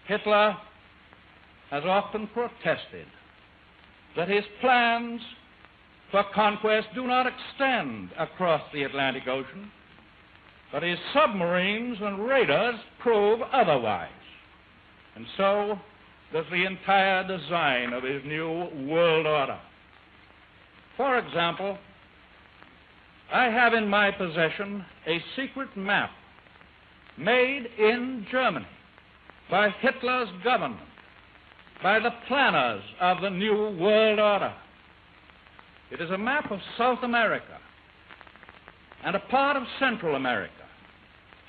Hitler has often protested that his plans for conquest do not extend across the Atlantic Ocean, but his submarines and raiders prove otherwise. And so does the entire design of his new world order. For example, I have in my possession a secret map made in Germany by Hitler's government, by the planners of the new world order. It is a map of South America and a part of Central America,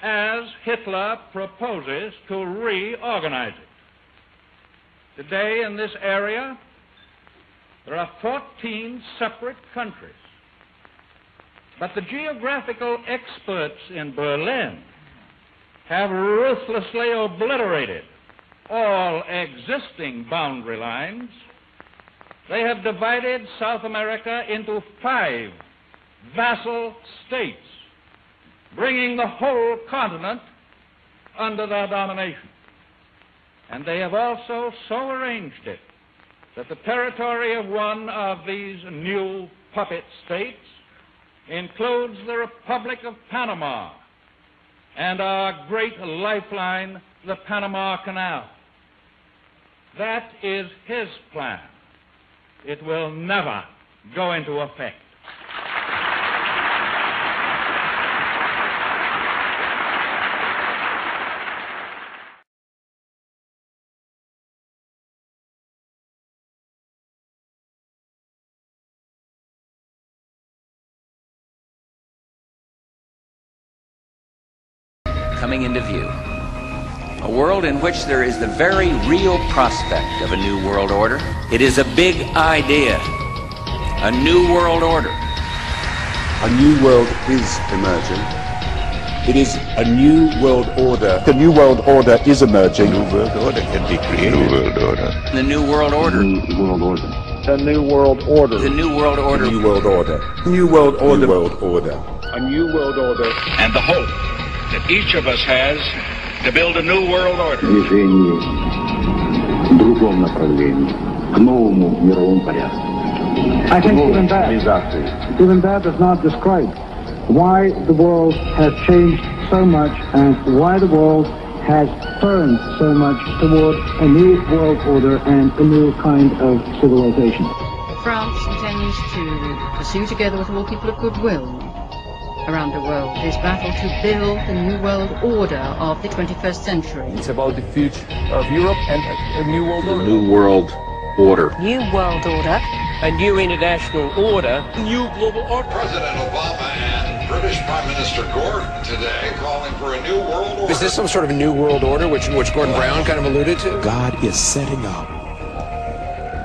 as Hitler proposes to reorganize it. Today in this area, there are 14 separate countries. But the geographical experts in Berlin have ruthlessly obliterated all existing boundary lines. They have divided South America into 5 vassal states, bringing the whole continent under their domination. And they have also so arranged it that the territory of one of these new puppet states includes the Republic of Panama and our great lifeline, the Panama Canal. That is his plan. It will never go into effect. Coming into view. A world in which there is the very real prospect of a new world order. It is a big idea. A new world order. A new world is emerging. It is a new world order. The new world order is emerging. A new world order can be created. New world order. The new world order. New world order. A new world order. The new world order. New world order. New world order. New world order. A new world order. And the hope that each of us has to build a new world order. Движение в другом направлении, к новому мировому порядку. I think even that does not describe why the world has changed so much and why the world has turned so much toward a new world order and a new kind of civilization. France intends to pursue, together with all people of goodwill around the world, this battle to build the new world order of the 21st century. It's about the future of Europe and a new world order. New world order. New world order. A new international order. New global order. President Obama and British Prime Minister Gordon today calling for a new world order. Is this some sort of a new world order, which Gordon Brown kind of alluded to? God is setting up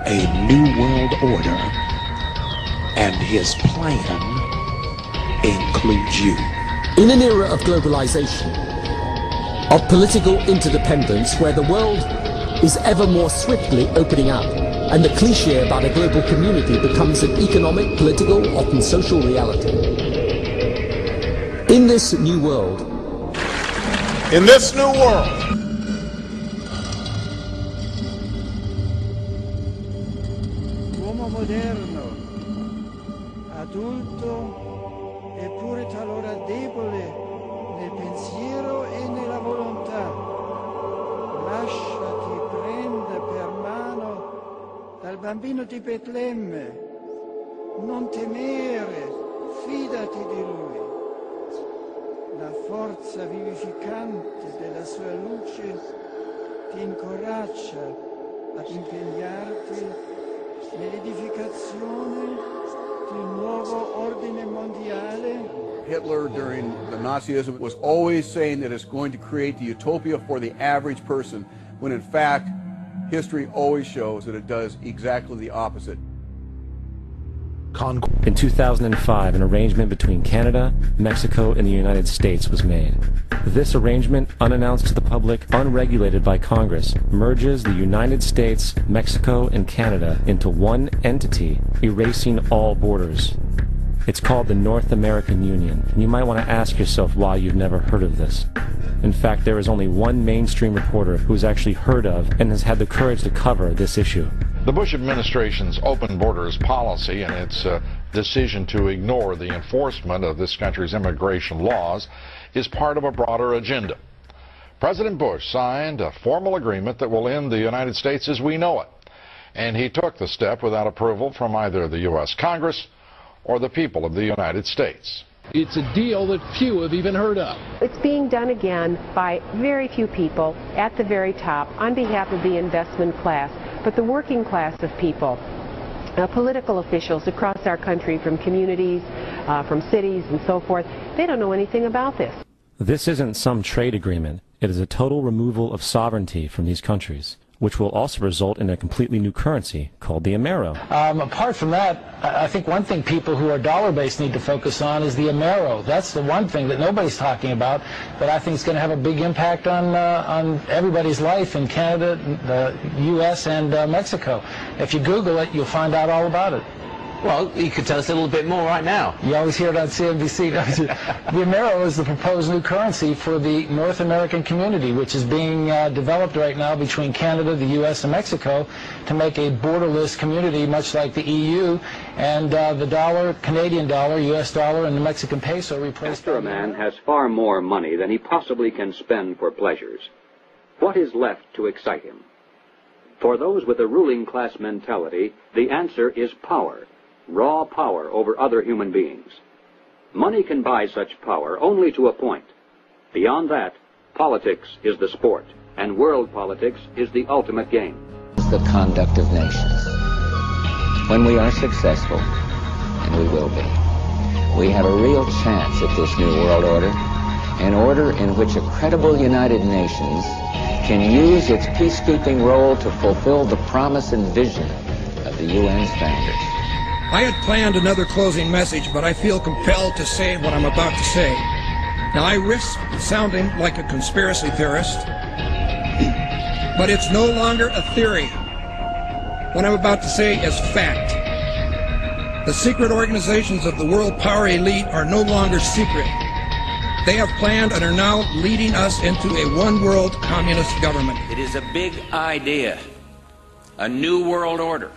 a new world order, and his plan includes you. In an era of globalization, of political interdependence, where the world is ever more swiftly opening up, and the cliché about a global community becomes an economic, political, often social reality. In this new world, Uomo moderno, adulto, eppure talora debole nel pensiero e nella volontà. Lasciati prendere per mano dal bambino di Betlemme. Non temere, fidati di lui. La forza vivificante della sua luce ti incoraggia ad impegnarti nell'edificazione di un nuovo ordine mondiale. Hitler, during the Nazism, was always saying that it's going to create the utopia for the average person, when in fact, history always shows that it does exactly the opposite. In 2005, an arrangement between Canada, Mexico, and the United States was made. This arrangement, unannounced to the public, unregulated by Congress, merges the United States, Mexico, and Canada into one entity, erasing all borders. It's called the North American Union, and you might want to ask yourself why you've never heard of this. In fact, there is only one mainstream reporter who is actually heard of and has had the courage to cover this issue. The Bush administration's open borders policy and its decision to ignore the enforcement of this country's immigration laws is part of a broader agenda. President Bush signed a formal agreement that will end the United States as we know it, and he took the step without approval from either the U.S. Congress or the people of the United States. It's a deal that few have even heard of. It's being done again by very few people at the very top on behalf of the investment class, but the working class of people, political officials across our country, from communities, from cities and so forth, they don't know anything about this. This isn't some trade agreement. It is a total removal of sovereignty from these countries, which will also result in a completely new currency called the Amero. Apart from that, I think one thing people who are dollar-based need to focus on is the Amero. That's the one thing that nobody's talking about, but I think is going to have a big impact on everybody's life in Canada, the U.S., and Mexico. If you Google it, you'll find out all about it. Well, you could tell us a little bit more right now. You always hear it on CNBC. The Amero is the proposed new currency for the North American community, which is being developed right now between Canada, the U.S., and Mexico to make a borderless community, much like the EU. And the dollar, Canadian dollar, U.S. dollar, and the Mexican peso replaced. After a man has far more money than he possibly can spend for pleasures, what is left to excite him? For those with a ruling class mentality, the answer is power. Raw power over other human beings. Money can buy such power only to a point. Beyond that, politics is the sport, and world politics is the ultimate game. The conduct of nations. When we are successful, and we will be, we have a real chance at this new world order, an order in which a credible United Nations can use its peacekeeping role to fulfill the promise and vision of the UN's founders. I had planned another closing message, but I feel compelled to say what I'm about to say. Now, I risk sounding like a conspiracy theorist, but it's no longer a theory. What I'm about to say is fact. The secret organizations of the world power elite are no longer secret. They have planned and are now leading us into a one-world communist government. It is a big idea, a new world order.